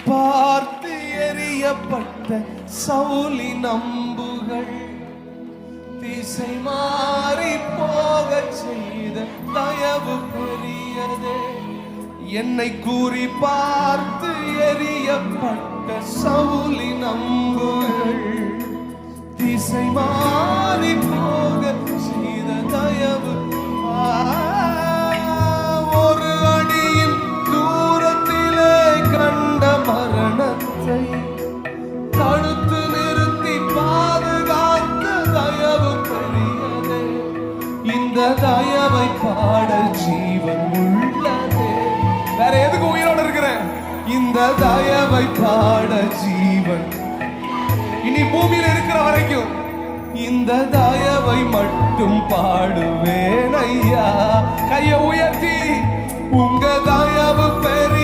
பார்த்து எறியப்பட்ட சவுலின் அம்புகள் திசை மாறி போக செய்த தயவு பெரியதே. என்னை கூறி பார்த்து எறியப்பட்ட சவுலின் அம்புகள் திசை மாறி போக செய்த தயவு. ஒரு அடியின் தூரத்திலே கண்ட மரணத்தை தடுத்து நிறுத்தி பாதுகாத்த தயவு பெரியதே. இந்த தயவை பாட ஜீவன் உள்ளதே. வேற எதுக்கு உயிரோடு இருக்கிறேன்? இந்த தயவை பாட ஜீவன் இனி பூமியில் இருக்கிற வரைக்கும் இந்த தயவை மட்டும் பாடுவேன் ஐயா. கையை உயர்த்தி உங்க தயவு பெரிய